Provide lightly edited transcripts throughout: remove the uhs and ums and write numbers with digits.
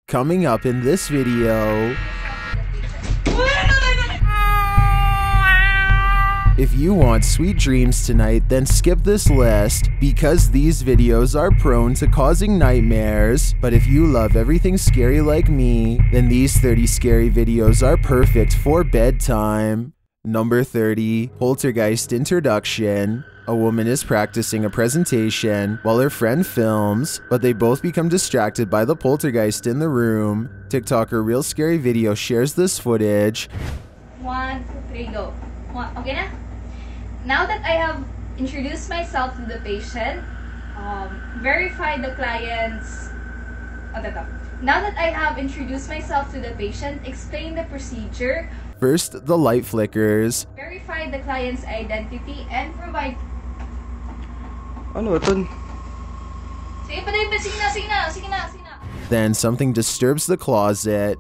Coming up in this video, if you want sweet dreams tonight, then skip this list because these videos are prone to causing nightmares. But if you love everything scary like me, then these 30 scary videos are perfect for bedtime. Number 30, Poltergeist Introduction. A woman is practicing a presentation while her friend films, but they both become distracted by the poltergeist in the room. TikToker Real Scary Video shares this footage. 1, 2, 3, go. Okay na? Now that I have introduced myself to the patient, verify the client's... Now that I have introduced myself to the patient, explain the procedure. First, the light flickers. Verify the client's identity and provide... Ano ito? Sige pa din, sige na. Then something disturbs the closet.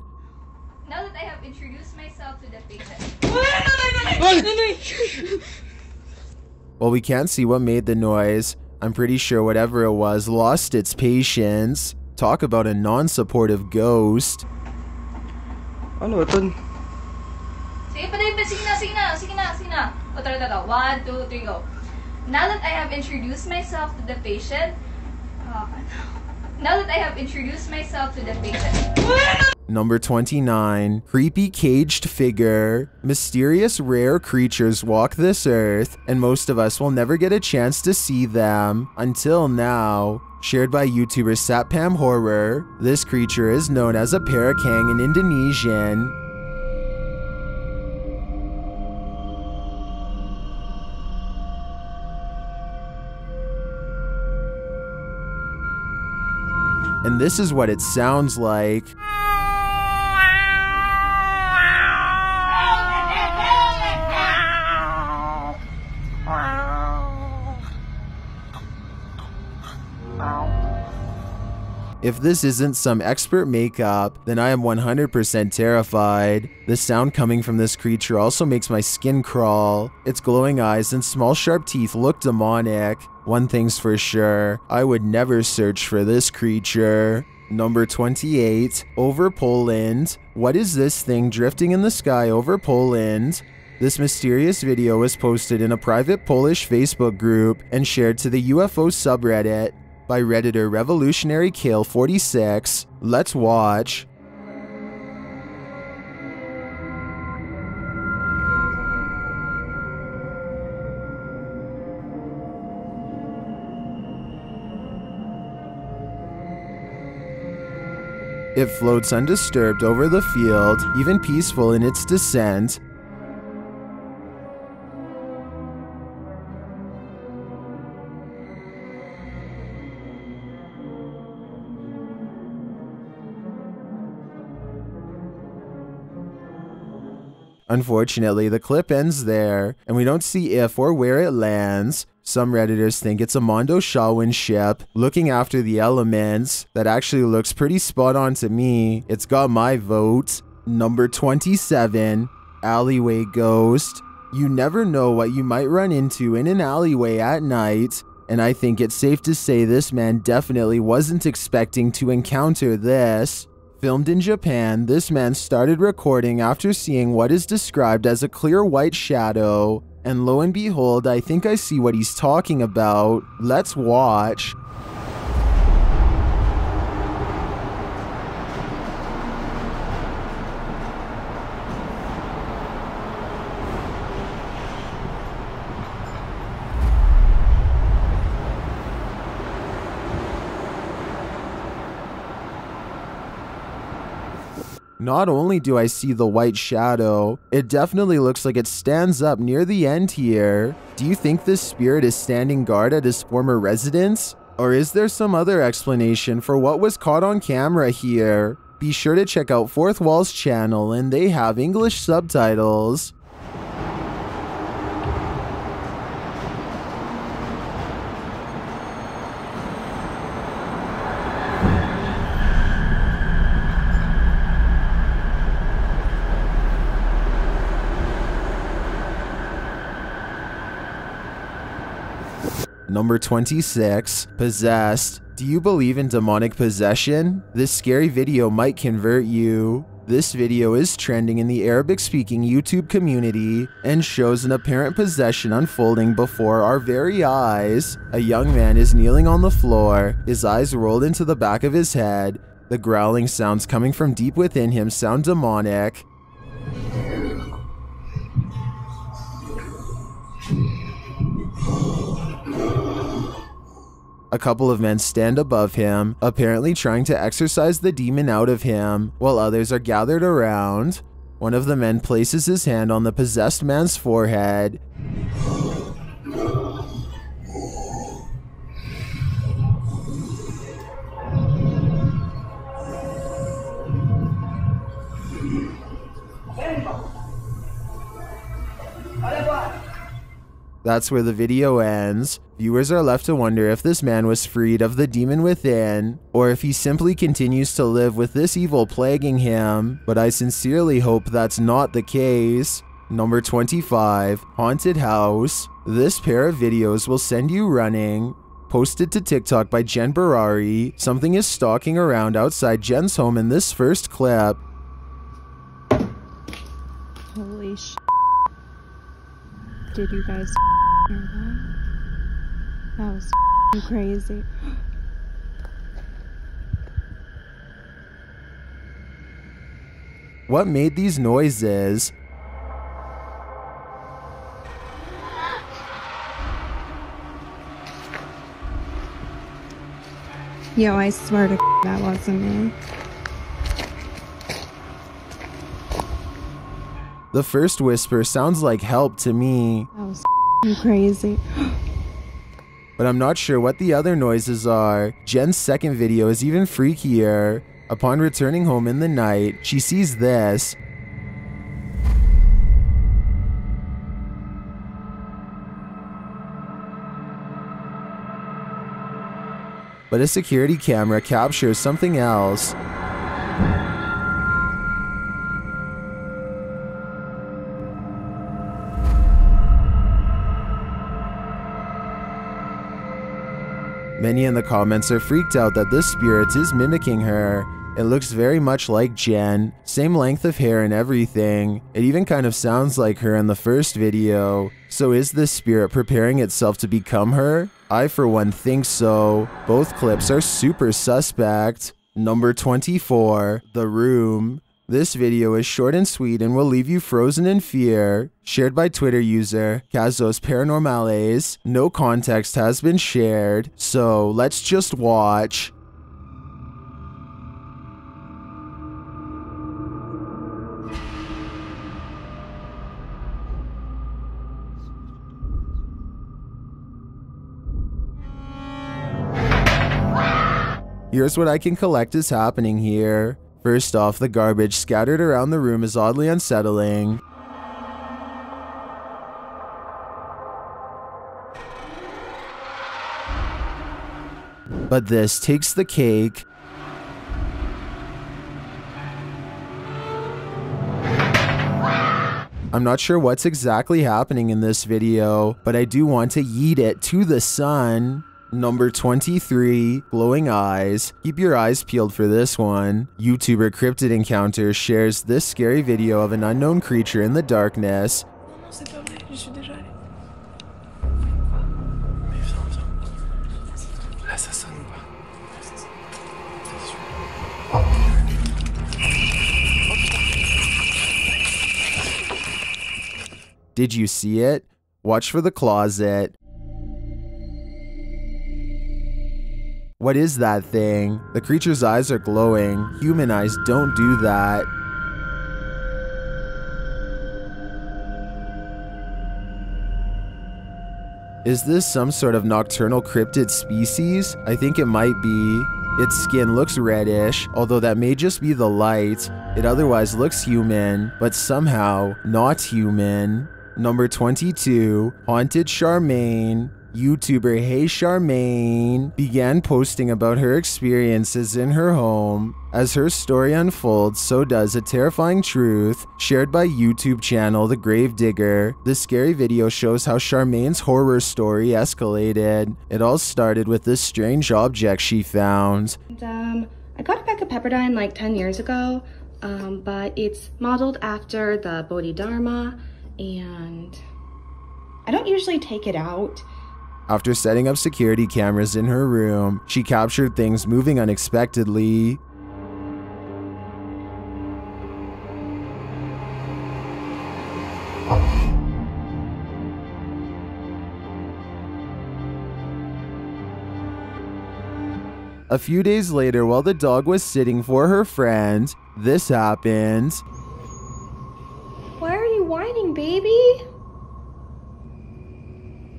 Now that I have introduced myself to the patient... While we can't see what made the noise, I'm pretty sure whatever it was lost its patience. Talk about a non-supportive ghost. Ano ito? Sige pa din, sige na. 1, 2, 3, go. Now that I have introduced myself to the patient... Number 29, creepy caged figure. Mysterious rare creatures walk this earth, and most of us will never get a chance to see them until now. Shared by YouTuber Satpam Horror, this creature is known as a parakang in Indonesian. And this is what it sounds like. If this isn't some expert makeup, then I am 100% terrified. The sound coming from this creature also makes my skin crawl. Its glowing eyes and small sharp teeth look demonic. One thing's for sure, I would never search for this creature. Number 28, over Poland. What is this thing drifting in the sky over Poland? This mysterious video was posted in a private Polish Facebook group and shared to the UFO subreddit by Redditor Revolutionary Kale 46. Let's watch. It floats undisturbed over the field, even peaceful in its descent. Unfortunately, the clip ends there, and we don't see if or where it lands. Some Redditors think it's a Mondo Shawin ship looking after the elements. That actually looks pretty spot on to me. It's got my vote. Number 27, alleyway ghost. You never know what you might run into in an alleyway at night, and I think it's safe to say this man definitely wasn't expecting to encounter this. Filmed in Japan, this man started recording after seeing what is described as a clear white shadow, and lo and behold, I think I see what he's talking about. Let's watch. Not only do I see the white shadow, it definitely looks like it stands up near the end here. Do you think this spirit is standing guard at his former residence? Or is there some other explanation for what was caught on camera here? Be sure to check out Fourth Wall's channel, and they have English subtitles. Number 26, Possessed. Do you believe in demonic possession? This scary video might convert you. This video is trending in the Arabic-speaking YouTube community and shows an apparent possession unfolding before our very eyes. A young man is kneeling on the floor, his eyes rolled into the back of his head. The growling sounds coming from deep within him sound demonic. A couple of men stand above him, apparently trying to exorcise the demon out of him, while others are gathered around. One of the men places his hand on the possessed man's forehead. That's where the video ends. Viewers are left to wonder if this man was freed of the demon within, or if he simply continues to live with this evil plaguing him, but I sincerely hope that's not the case. Number 25, Haunted House. This pair of videos will send you running. Posted to TikTok by Jen Barari, something is stalking around outside Jen's home in this first clip. Holy sh**. Did you guys hear that? That was crazy. What made these noises? Yo, I swear to that wasn't me. The first whisper sounds like help to me. That was crazy. But I'm not sure what the other noises are. Jen's second video is even freakier. Upon returning home in the night, she sees this. But a security camera captures something else. Many in the comments are freaked out that this spirit is mimicking her. It looks very much like Jen, same length of hair and everything. It even kind of sounds like her in the first video. So is this spirit preparing itself to become her? I for one think so. Both clips are super suspect. Number 24, The Room. This video is short and sweet and will leave you frozen in fear. Shared by Twitter user Casos Paranormales. No context has been shared, so let's just watch. Here's what I can collect is happening here. First off, the garbage scattered around the room is oddly unsettling. But this takes the cake. I'm not sure what's exactly happening in this video, but I do want to yeet it to the sun. Number 23, Glowing Eyes. Keep your eyes peeled for this one. YouTuber Cryptid Encounter shares this scary video of an unknown creature in the darkness. Did you see it? Watch for the closet. What is that thing? The creature's eyes are glowing. Human eyes don't do that. Is this some sort of nocturnal cryptid species? I think it might be. Its skin looks reddish, although that may just be the light. It otherwise looks human, but somehow not human. Number 22, Haunted Charmaine. YouTuber HeyCharmaineee began posting about her experiences in her home As her story unfolds, so does a terrifying truth shared by YouTube channel The Gravedigger. This scary video shows how Charmainee's horror story escalated. It all started with this strange object she found. I got a pack of Pepperdine like 10 years ago, but it's modeled after the Bodhidharma, and I don't usually take it out. After setting up security cameras in her room, she captured things moving unexpectedly. A few days later, while the dog was sitting for her friend, this happened. Why are you whining, baby?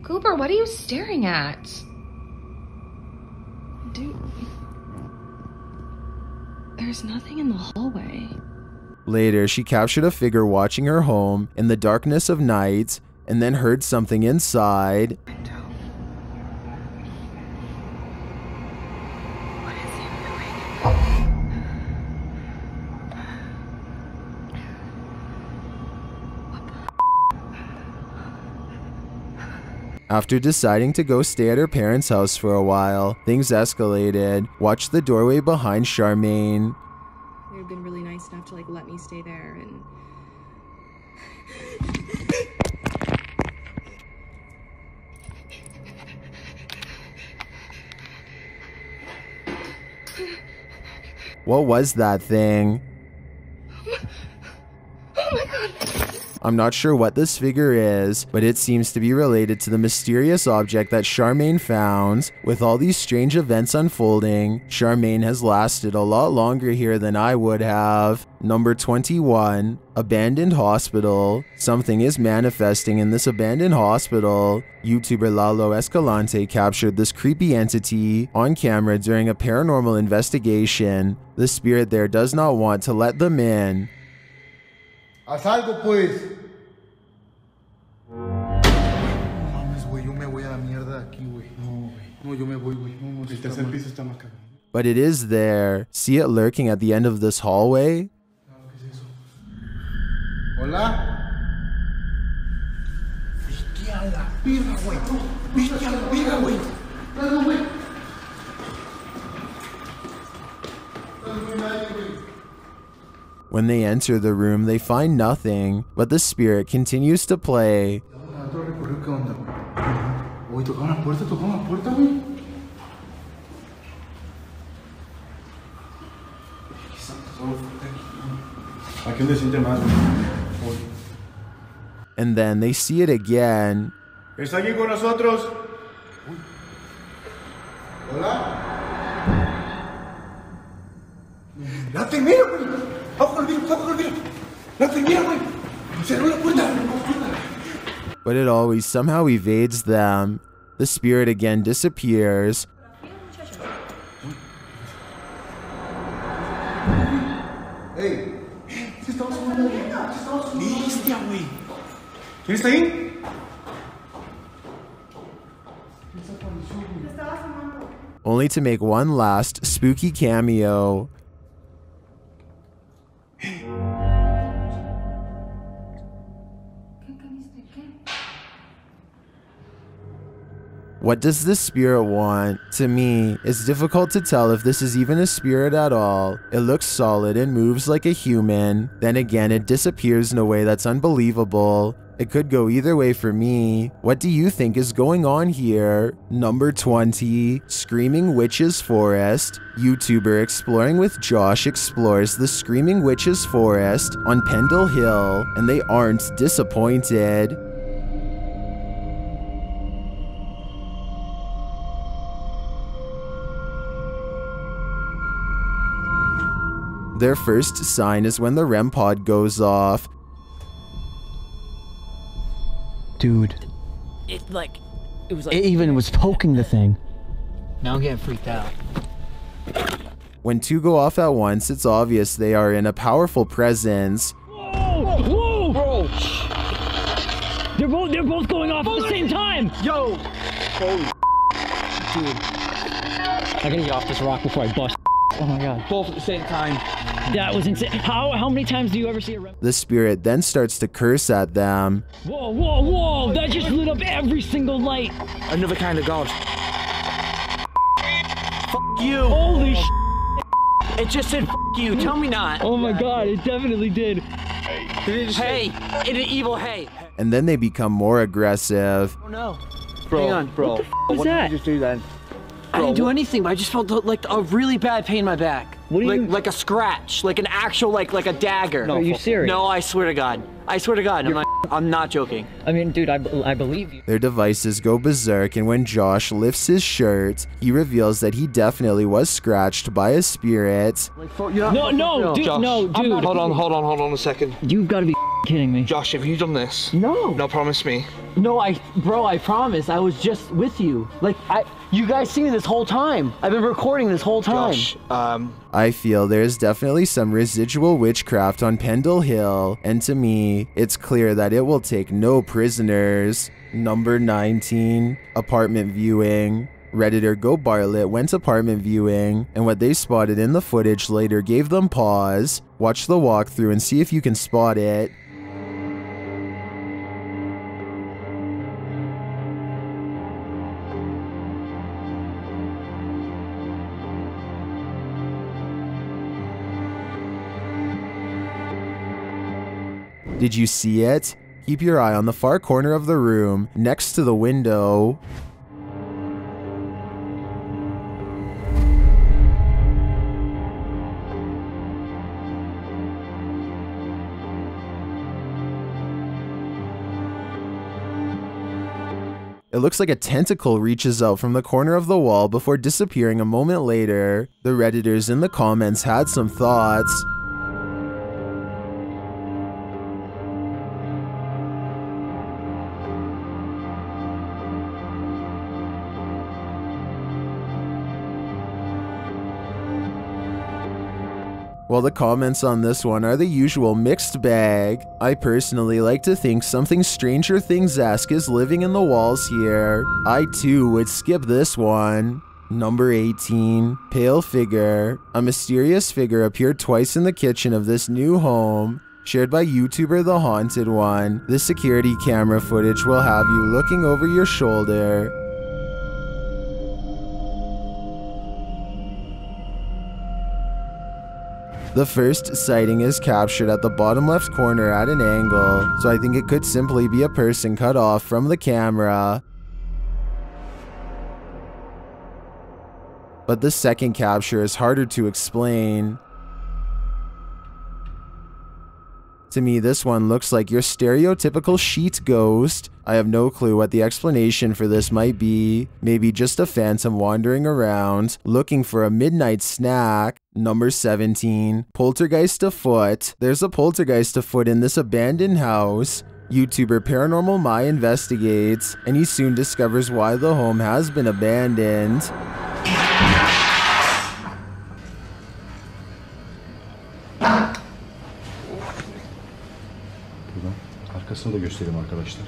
Cooper, what are you staring at? Dude, there's nothing in the hallway. Later, she captured a figure watching her home in the darkness of night and then heard something inside. After deciding to go stay at her parents' house for a while, things escalated. Watch the doorway behind Charmaine. They've been really nice enough to like let me stay there and What was that thing? Oh my god. I'm not sure what this figure is, but it seems to be related to the mysterious object that Charmaine found. With all these strange events unfolding, Charmaine has lasted a lot longer here than I would have. Number 21, abandoned hospital. Something is manifesting in this abandoned hospital. YouTuber Lalo Escalante captured this creepy entity on camera during a paranormal investigation. The spirit there does not want to let them in. Haz algo, pues. No mames, güey, yo me voy a la mierda de aquí, güey. No, güey. No, yo me voy, güey. No, el tercer piso está más cabrón. But it is there. See it lurking at the end of this hallway? ¿Qué es eso? Hola. Viste a la verga, güey. Viste a la verga, güey. Dale, güey. Dale, nadie, güey. When they enter the room, they find nothing, but the spirit continues to play. And then they see it again. ¿Está aquí con nosotros? Hola. Date, mira, güey. But it always somehow evades them. The spirit again disappears. Hey, se estaba sumando bien. Bestia, güey. ¿Quién está ahí? Only to make one last spooky cameo. What does this spirit want? To me, it's difficult to tell if this is even a spirit at all. It looks solid and moves like a human. Then again, it disappears in a way that's unbelievable. It could go either way for me. What do you think is going on here? Number 20, Screaming Witches Forest. YouTuber Exploring with Josh explores the Screaming Witches Forest on Pendle Hill, and they aren't disappointed. Their first sign is when the REM pod goes off. Dude. It was like... It even was poking the thing. Now I'm getting freaked out. When two go off at once, it's obvious they are in a powerful presence. Whoa! Whoa! Bro! They're both going off at the same time! Yo! Holy dude. I gotta get off this rock before I bust. Oh my god. Both at the same time. That was insane. How many times do you ever see a The spirit then starts to curse at them. Whoa, whoa, whoa! That just lit up every single light. Another kind of god. F you. Holy sh! It just said F you. Tell me not. Oh my god, it definitely did. Hey, in an evil hey. And then they become more aggressive. Oh no. Bro, Hang on, bro. What was that? Did you just do then? I didn't do anything, but I just felt like a really bad pain in my back. What do you- Like a scratch, like an actual, like a dagger. No, are you serious? No, I swear to God. I swear to God, I'm not joking. I mean, dude, I believe you. Their devices go berserk, and when Josh lifts his shirt, he reveals that he definitely was scratched by a spirit. No, dude, Josh, no, dude. Hold on a second. You've got to be kidding me. Josh, have you done this? No. No, promise me. No, bro, I promise. I was just with you. Like, you guys see me this whole time. I've been recording this whole time. Josh, I feel there's definitely some residual witchcraft on Pendle Hill, and to me, it's clear that it will take no prisoners. Number 19, apartment viewing. Redditor Go Bartlett went apartment viewing, and what they spotted in the footage later gave them pause. Watch the walkthrough and see if you can spot it. Did you see it? Keep your eye on the far corner of the room, next to the window. It looks like a tentacle reaches out from the corner of the wall before disappearing a moment later. The Redditors in the comments had some thoughts. Well, the comments on this one are the usual mixed bag. I personally like to think something Stranger Things-esque is living in the walls here. I too would skip this one. Number 18, pale figure. A mysterious figure appeared twice in the kitchen of this new home. Shared by YouTuber The Haunted One, this security camera footage will have you looking over your shoulder. The first sighting is captured at the bottom left corner at an angle, so I think it could simply be a person cut off from the camera. But the second capture is harder to explain. To me, this one looks like your stereotypical sheet ghost. I have no clue what the explanation for this might be. Maybe just a phantom wandering around, looking for a midnight snack. Number 17, poltergeist afoot. There's a poltergeist afoot in this abandoned house. YouTuber Paranormal My investigates, and he soon discovers why the home has been abandoned. Arkasını da göstereyim arkadaşlar.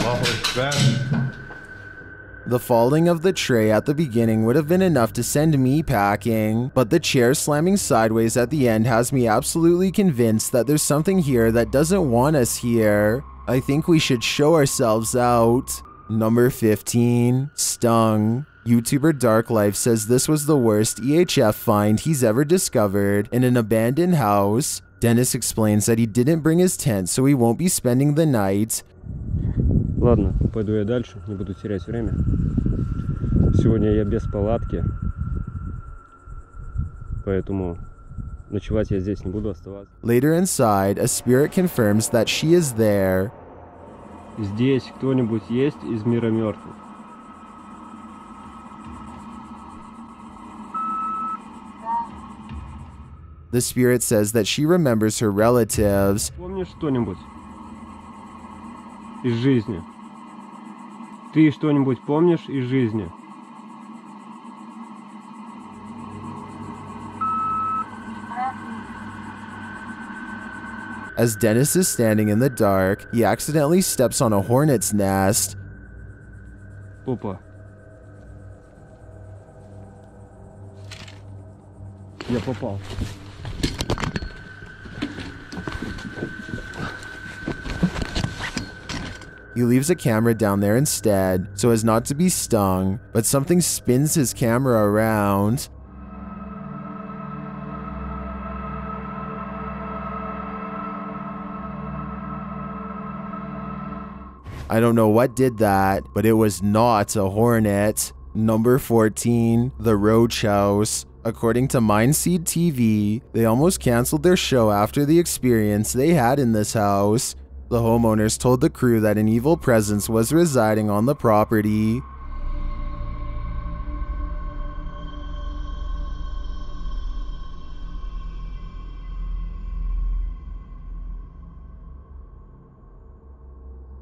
Allahu Ekber. The falling of the tray at the beginning would have been enough to send me packing, but the chair slamming sideways at the end has me absolutely convinced that there's something here that doesn't want us here. I think we should show ourselves out. Number 15, stung. YouTuber Dark Life says this was the worst EHF find he's ever discovered in an abandoned house. Dennis explains that he didn't bring his tent, so he won't be spending the night. Ладно, пойду я дальше, не буду терять время. Сегодня я без палатки, поэтому ночевать я здесь не буду оставаться. Later inside, a spirit confirms that she is there. Здесь кто-нибудь есть из мира мертвых? The spirit says that she remembers her relatives. Помнишь что-нибудь из жизни? Ты что-нибудь помнишь из жизни? As Dennis is standing in the dark, he accidentally steps on a hornet's nest. Опа. Я попал. He leaves a camera down there instead, so as not to be stung, but something spins his camera around. I don't know what did that, but it was not a hornet. Number 14, The Roach House. According to Mindseed TV, they almost canceled their show after the experience they had in this house. The homeowners told the crew that an evil presence was residing on the property.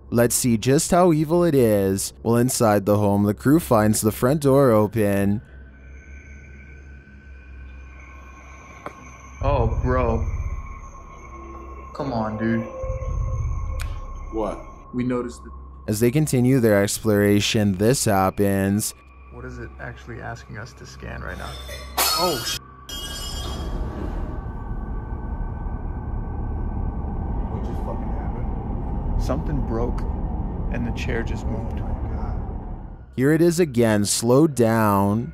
Let's see just how evil it is. Well, inside the home, the crew finds the front door open. Oh, bro. Come on, dude. What? We noticed that. As they continue their exploration, this happens. What is it actually asking us to scan right now? Oh, sh. What just fucking happened? Something broke and the chair just moved. Oh my god. Here it is again, slowed down.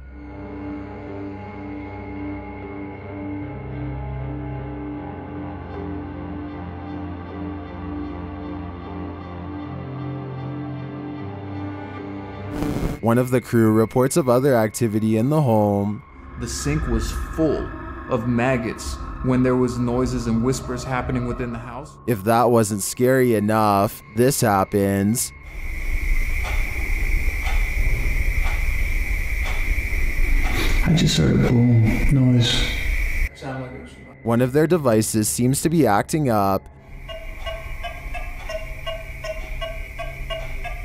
One of the crew reports of other activity in the home. The sink was full of maggots when there was noises and whispers happening within the house. If that wasn't scary enough, this happens. I just heard a boom noise. One of their devices seems to be acting up.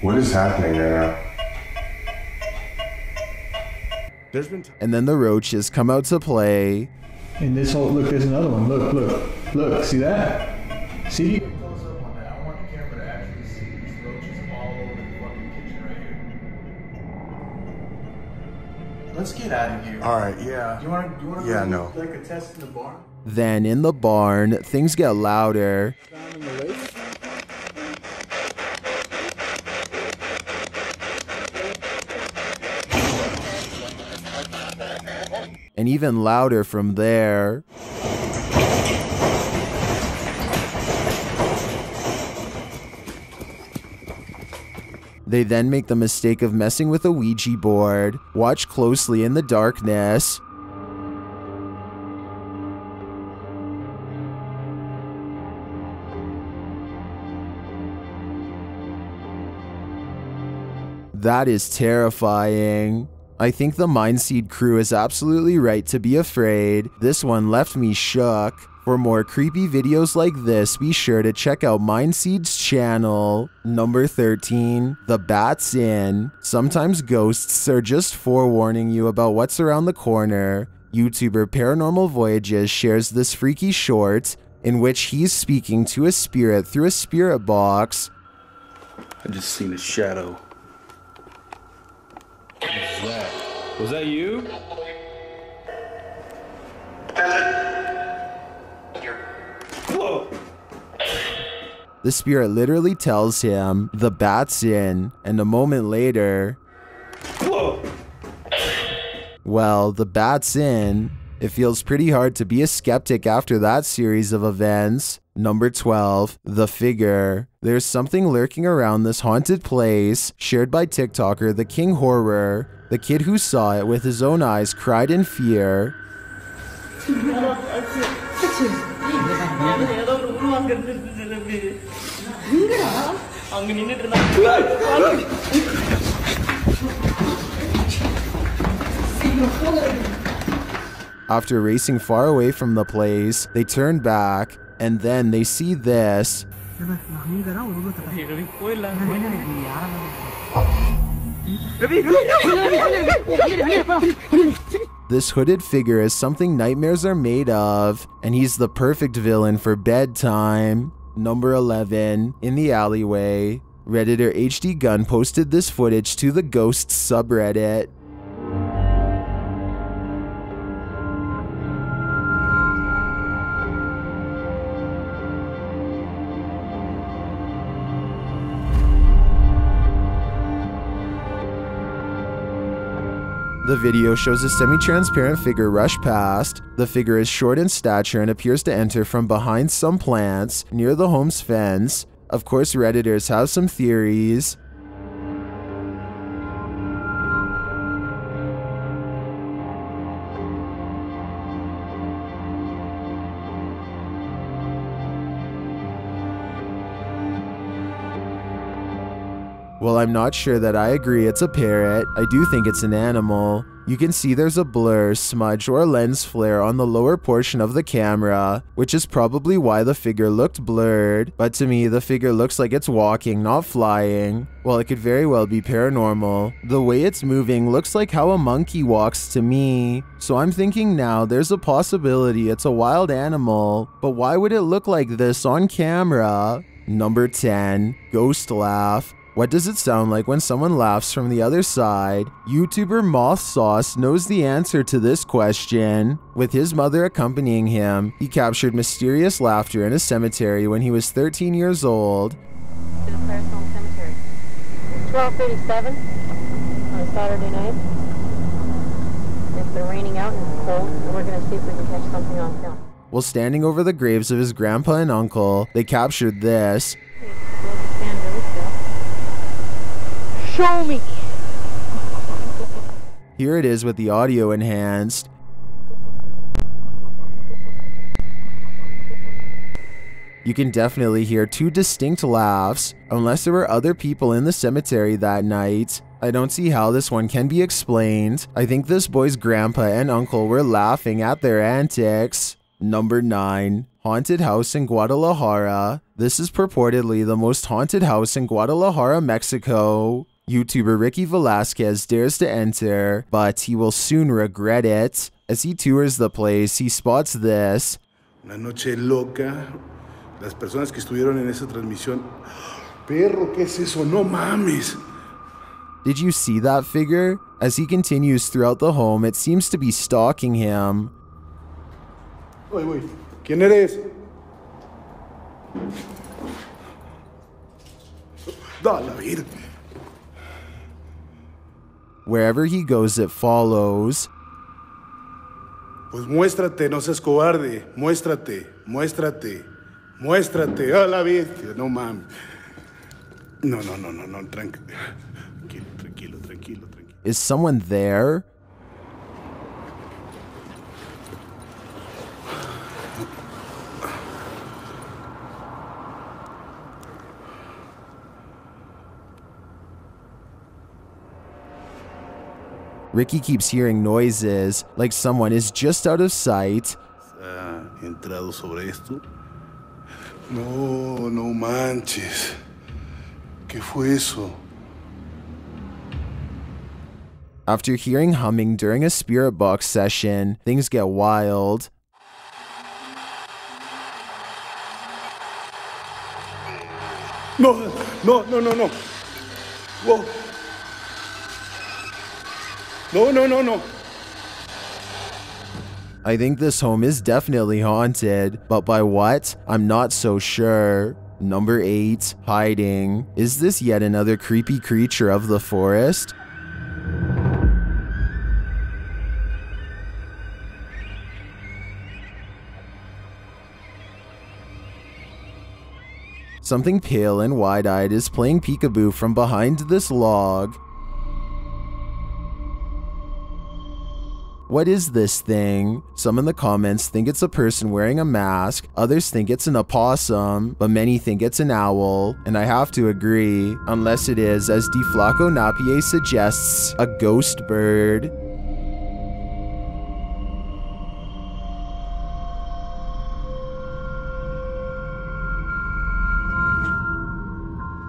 What is happening right now? And then the roaches come out to play. And this whole, look, there's another one. Look, see that? See? Close up on that. I want the camera to actually see these roaches all over the fucking kitchen right here. Let's get out of here. Alright, yeah. You wanna Yeah, go no. like a test in the barn? Then in the barn, things get louder. Down in the lake? And even louder from there. They then make the mistake of messing with a Ouija board. Watch closely in the darkness. That is terrifying. I think the Mindseed crew is absolutely right to be afraid. This one left me shook. For more creepy videos like this, be sure to check out Mindseed's channel. Number 13, The Bat's Inn. Sometimes ghosts are just forewarning you about what's around the corner. YouTuber Paranormal Voyages shares this freaky short in which he's speaking to a spirit through a spirit box. I just seen a shadow. Was that you? Whoa! The spirit literally tells him, the bat's in, and a moment later, Whoa! Well, the bat's in. It feels pretty hard to be a skeptic after that series of events. Number 12, The Figure. There's something lurking around this haunted place, shared by TikToker The King Horror. The kid who saw it with his own eyes cried in fear. After racing far away from the place, they turn back, and then they see this. This hooded figure is something nightmares are made of, and he's the perfect villain for bedtime. Number 11, in the alleyway. Redditor HD Gun posted this footage to the Ghosts subreddit. The video shows a semi-transparent figure rush past. The figure is short in stature and appears to enter from behind some plants near the home's fence. Of course, Redditors have some theories. While I'm not sure that I agree it's a parrot, I do think it's an animal. You can see there's a blur, smudge, or lens flare on the lower portion of the camera, which is probably why the figure looked blurred, but to me the figure looks like it's walking, not flying. While it could very well be paranormal, the way it's moving looks like how a monkey walks to me. So I'm thinking now there's a possibility it's a wild animal, but why would it look like this on camera? Number 10. Ghost laugh. What does it sound like when someone laughs from the other side? YouTuber Moth Sauce knows the answer to this question. With his mother accompanying him, he captured mysterious laughter in a cemetery when he was 13 years old. To the Firestone Cemetery. 12:37 on a Saturday night. It's been raining out and it's cold, and we're going to see if we can catch something on film. While standing over the graves of his grandpa and uncle, they captured this. Show me! Here it is with the audio enhanced. You can definitely hear two distinct laughs. Unless there were other people in the cemetery that night, I don't see how this one can be explained. I think this boy's grandpa and uncle were laughing at their antics. Number 9. Haunted house in Guadalajara. This is purportedly the most haunted house in Guadalajara, Mexico. YouTuber Ricky Velasquez dares to enter, but he will soon regret it. As he tours the place, he spots this. Una noche loca. Las personas que estuvieron en esa transmisión. Perro, ¿qué es eso? No mames. Did you see that figure? As he continues throughout the home, it seems to be stalking him. Oye, ¿quién eres? Da la vida. Wherever he goes, it follows. Pues muéstrate, no seas cobarde. Muéstrate, muéstrate, muéstrate. A la bestia, no mames. No, tranquilo. Is someone there? Ricky keeps hearing noises, like someone is just out of sight. ¿Ha entrado sobre esto? No manches. ¿Qué fue eso? After hearing humming during a spirit box session, things get wild. No. Whoa. No. I think this home is definitely haunted, but by what? I'm not so sure. Number 8. Hiding. Is this yet another creepy creature of the forest? Something pale and wide-eyed is playing peekaboo from behind this log. What is this thing? Some in the comments think it's a person wearing a mask, others think it's an opossum, but many think it's an owl, and I have to agree, unless it is, as DeFlaco Napier suggests, a ghost bird.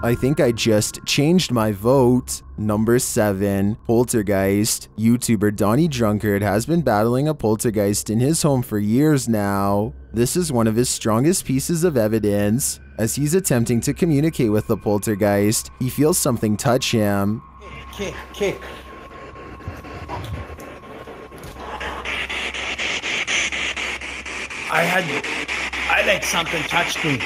I think I just changed my vote. Number 7. Poltergeist. YouTuber Donnie Drunkard has been battling a poltergeist in his home for years now. This is one of his strongest pieces of evidence. As he's attempting to communicate with the poltergeist, he feels something touch him. Kick. I like something touched me.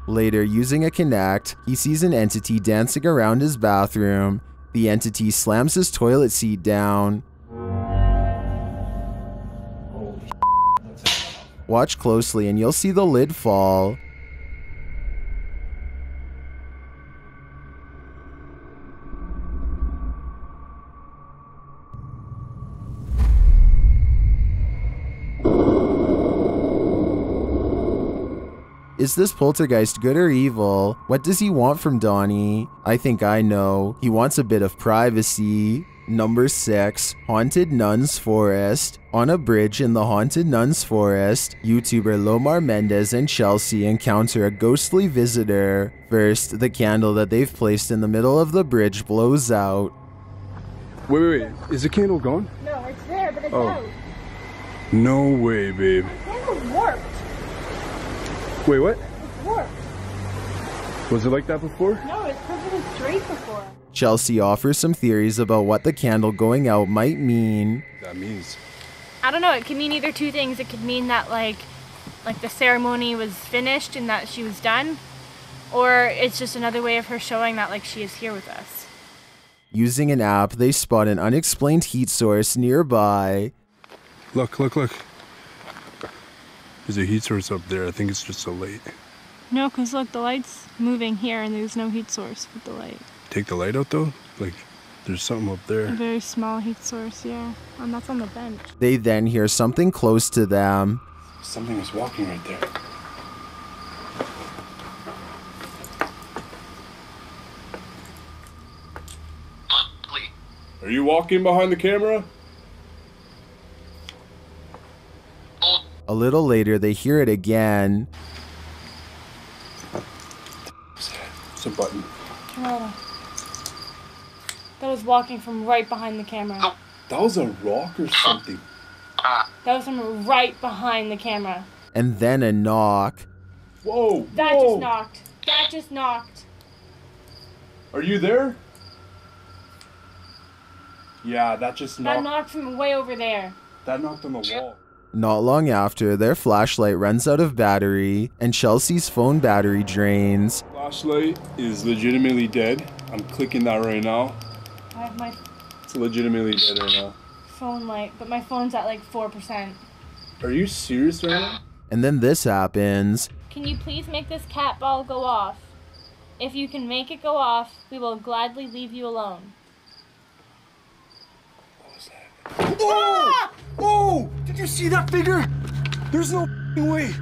Later, using a Kinect, he sees an entity dancing around his bathroom. The entity slams his toilet seat down. Watch closely and you'll see the lid fall. Is this poltergeist good or evil? What does he want from Donnie? I think I know. He wants a bit of privacy. Number 6, Haunted Nuns Forest. On a bridge in the Haunted Nuns Forest, YouTuber Lomar Mendez and Chelsea encounter a ghostly visitor. First, the candle that they've placed in the middle of the bridge blows out. Wait. Is the candle gone? No, it's there, but it's Oh. out. No way, babe. The candle's warped. Wait, what? It's warped. Was it like that before? No, it's perfectly straight before. Chelsea offers some theories about what the candle going out might mean. That means. I don't know, it could mean either two things. It could mean that like the ceremony was finished and that she was done, or it's just another way of her showing that like she is here with us. Using an app, they spot an unexplained heat source nearby. Look. There's a heat source up there. I think it's just a light. No, because look, the light's moving here and there's no heat source with the light. Take the light out though? Like, there's something up there. A very small heat source, yeah. And that's on the bench. They then hear something close to them. Something was walking right there. Are you walking behind the camera? A little later, they hear it again. It's a button. Camera. That was walking from right behind the camera. That was a rock or something. That was from right behind the camera. And then a knock. Whoa! That just knocked. That just knocked. Are you there? Yeah, that just knocked. That knocked from way over there. That knocked on the wall. Not long after, their flashlight runs out of battery, and Chelsea's phone battery drains. Flashlight is legitimately dead. I'm clicking that right now. I have my It's legitimately dead right now. phone light, but my phone's at like 4%. Are you serious right now? And then this happens. Can you please make this cat ball go off? If you can make it go off, we will gladly leave you alone. Oh! Oh! Did you see that figure? There's no way.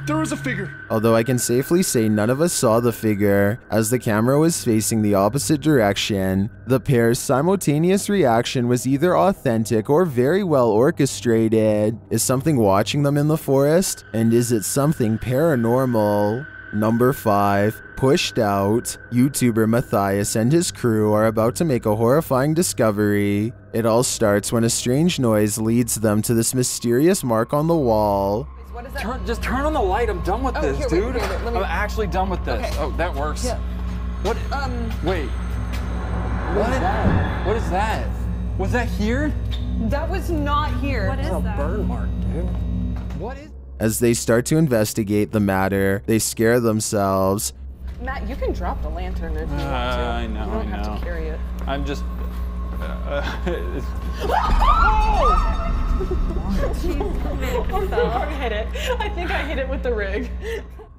There was a figure. Although I can safely say none of us saw the figure, as the camera was facing the opposite direction. The pair's simultaneous reaction was either authentic or very well orchestrated. Is something watching them in the forest? And is it something paranormal? Number 5, Pushed Out. YouTuber Matthias and his crew are about to make a horrifying discovery. It all starts when a strange noise leads them to this mysterious mark on the wall. Just turn on the light. I'm done with this, here, dude. wait, let me... I'm actually done with this. Okay. Oh, that works. Yeah. What? Wait. What is that? What is that? Was that here? That was not here. What is that? Burn mark, dude. What is? As they start to investigate the matter, they scare themselves. Matt, you can drop the lantern if you want to. I know. You don't have to carry it. I'm just. I hit it. I think I hit it with the rig.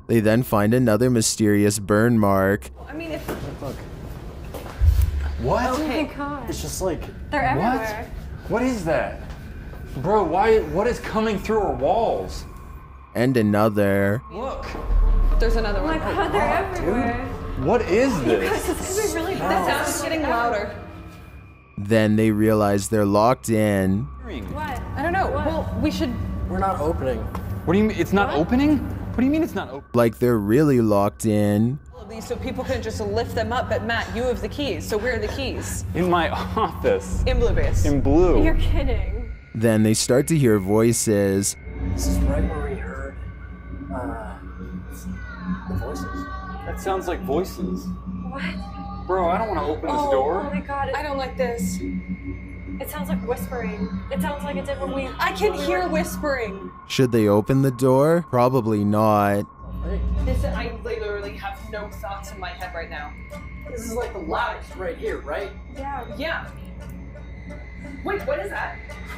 They then find another mysterious burn mark. I mean, if... Look. What? Oh my god. It's just like. They're everywhere. What is that? Bro, why? What is coming through our walls? And another. Look. There's another one. Oh my god, they're everywhere. What is You this? guys, it's gonna be really bad. The sound's getting louder. Then they realize they're locked in. What? I don't know. Well, we should... We're not opening. What do you mean? It's not opening? What do you mean it's not open? Like they're really locked in. These so people can just lift them up, but Matt, you have the keys. So where are the keys? In my office. In blue base. In blue. You're kidding. Then they start to hear voices. This is right where we heard the voices. That sounds like voices. What? Bro, I don't want to open this door. Oh my god. I don't like this. It sounds like whispering. It sounds like it did when we... I can hear whispering. Should they open the door? Probably not. I literally have no thoughts in my head right now. This is like the loudest right here, right? Yeah. Wait, what is that?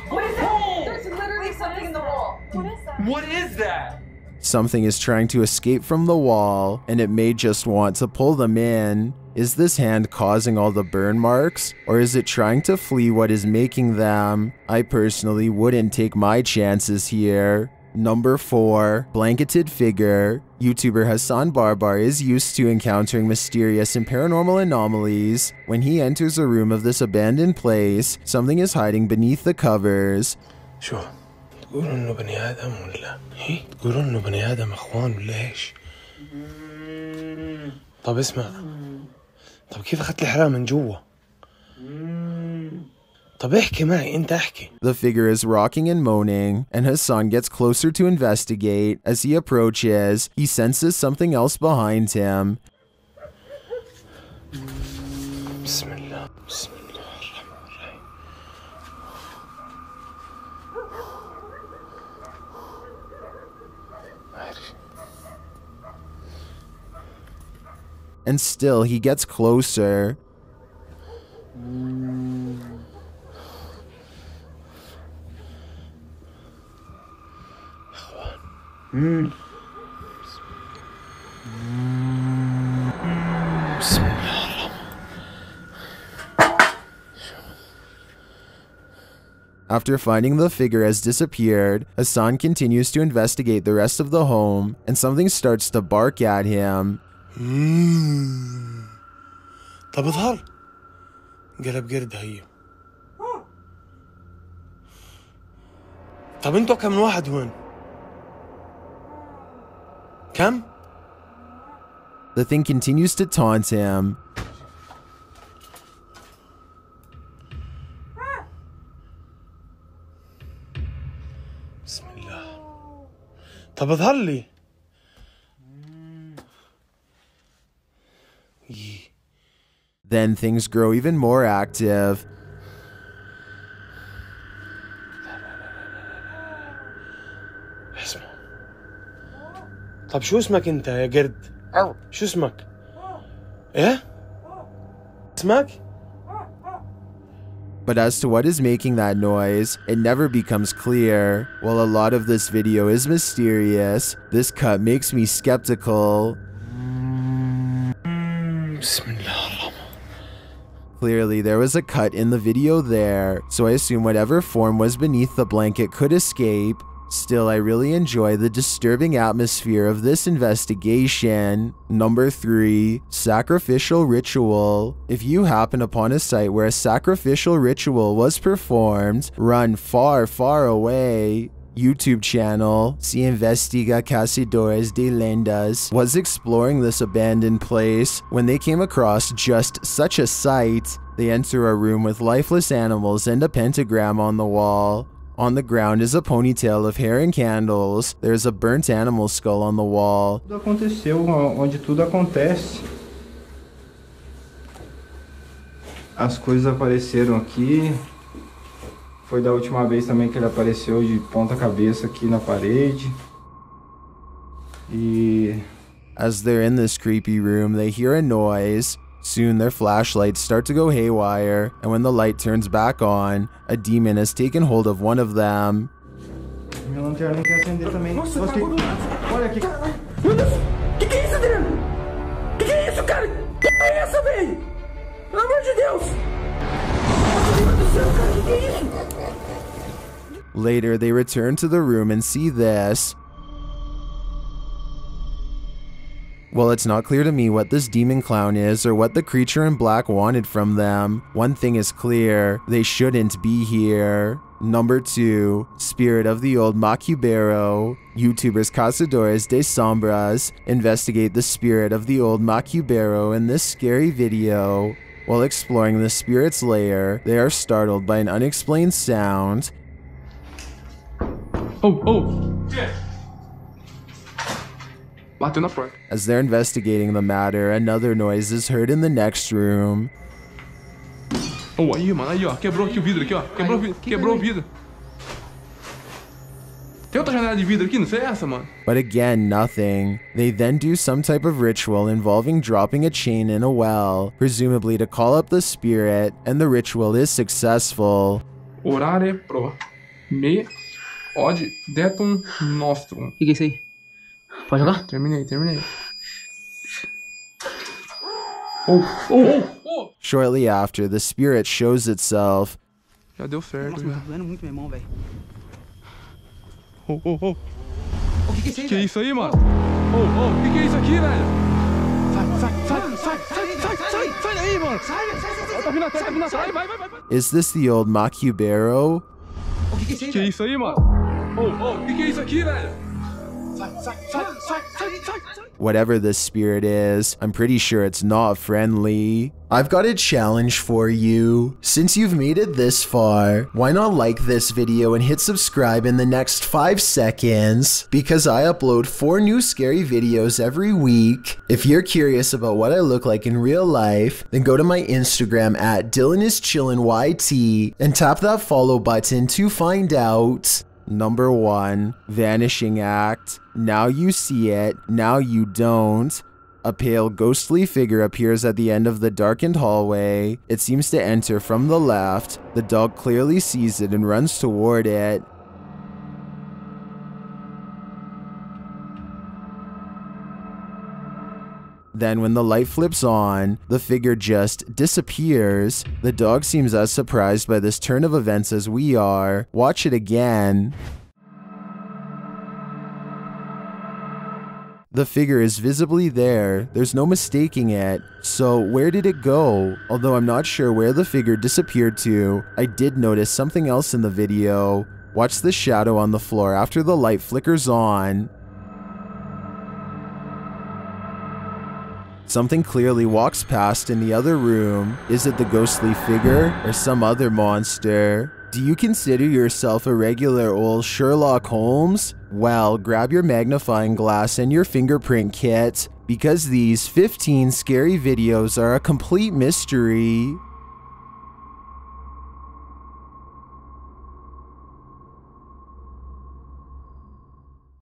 What is that? There's literally something in the wall. What is that? What is that? Something is trying to escape from the wall, and it may just want to pull them in. Is this hand causing all the burn marks, or is it trying to flee what is making them? I personally wouldn't take my chances here. Number 4, blanketed figure. YouTuber Hasan Barbar is used to encountering mysterious and paranormal anomalies. When he enters a room of this abandoned place, something is hiding beneath the covers. شو تقولوا انه بني ادم ولا هي تقولوا انه بني ادم اخوان ولا ايش؟ طب اسمع، طب كيف اخذت الحرام من جوا؟ طب احكي معي انت احكي. The figure is rocking and moaning, and Hasan gets closer to investigate. As he approaches, he senses something else behind him. بسم الله بسم الله الرحمن الرحيم. And still he gets closer. After finding the figure has disappeared, Hasan continues to investigate the rest of the home, and something starts to bark at him. طب اظهر قلب قرد هيو. طب انتوا كم واحد هون؟ كم؟ The thing continues to taunt him. بسم الله. طب اظهر لي. Then things grow even more active. اسمع. طب شو اسمك انت يا قرد؟ شو اسمك؟ ايه؟ اسمك؟ But as to what is making that noise, it never becomes clear. While a lot of this video is mysterious, this cut makes me skeptical. Clearly, there was a cut in the video there, so I assume whatever form was beneath the blanket could escape. Still, I really enjoy the disturbing atmosphere of this investigation. Number 3, sacrificial ritual. If you happen upon a site where a sacrificial ritual was performed, run far, far away. YouTube channel, Se Investiga Cazadores de Lendas, was exploring this abandoned place when they came across just such a sight. They enter a room with lifeless animals and a pentagram on the wall. On the ground is a ponytail of hair and candles. There's a burnt animal skull on the wall. Tudo aconteceu onde tudo acontece. As coisas apareceram aqui. Foi da última vez também que ele apareceu de ponta cabeça aqui na parede. As they're in this creepy room, they hear a noise. Soon their flashlights start to go haywire, and when the light turns back on, a demon has taken hold of one of them. Minha lanterna não quer acender também. Nossa, olha aqui. Meu Deus, que é isso, Adriano? Que é isso, cara? Que é essa, velho? Pelo amor de Deus! Meu Deus do céu, cara, que é isso? Later, they return to the room and see this. Well, it's not clear to me what this demon clown is or what the creature in black wanted from them. One thing is clear, they shouldn't be here. Number 2, Spirit of the Old Macubero. YouTubers Cazadores de Sombras investigate the spirit of the old Macubero in this scary video. While exploring the spirit's lair, they are startled by an unexplained sound. Yeah. Bateu na porta. As they're investigating the matter, another noise is heard in the next room. Oh, aí, mano, aí, ó. Quebrou aqui o vidro, aqui, ó. Quebrou o vidro. Tem outra janela de vidro aqui? Não sei essa, mano. But again, nothing. They then do some type of ritual involving dropping a chain in a well, presumably to call up the spirit, and the ritual is successful. Orare pro me od detum nostrum. O que é isso aí? Pode jogar? Terminei. Shortly after, the spirit shows itself. Já deu certo. Nossa, tá doendo muito minha mão, velho. O que é isso aí, que é isso aí, mano? O que é isso aqui, velho? Sai daí, mano. Sai. Tá vindo atrás, vai. Is this the old Macubero? O que é isso aí, mano? O que é isso aqui, velho? Sai. Whatever this spirit is, I'm pretty sure it's not friendly. I've got a challenge for you. Since you've made it this far, why not like this video and hit subscribe in the next 5 seconds? Because I upload 4 new scary videos every week. If you're curious about what I look like in real life, then go to my Instagram at DylanIsChillinYT and tap that follow button to find out. Number 1, vanishing act. Now you see it, now you don't. A pale ghostly figure appears at the end of the darkened hallway. It seems to enter from the left. The dog clearly sees it and runs toward it. Then when the light flips on, the figure just disappears. The dog seems as surprised by this turn of events as we are. Watch it again. The figure is visibly there, there's no mistaking it. So where did it go? Although I'm not sure where the figure disappeared to, I did notice something else in the video. Watch the shadow on the floor after the light flickers on. Something clearly walks past in the other room. Is it the ghostly figure or some other monster? Do you consider yourself a regular old Sherlock Holmes? Well, grab your magnifying glass and your fingerprint kit, because these 15 scary videos are a complete mystery.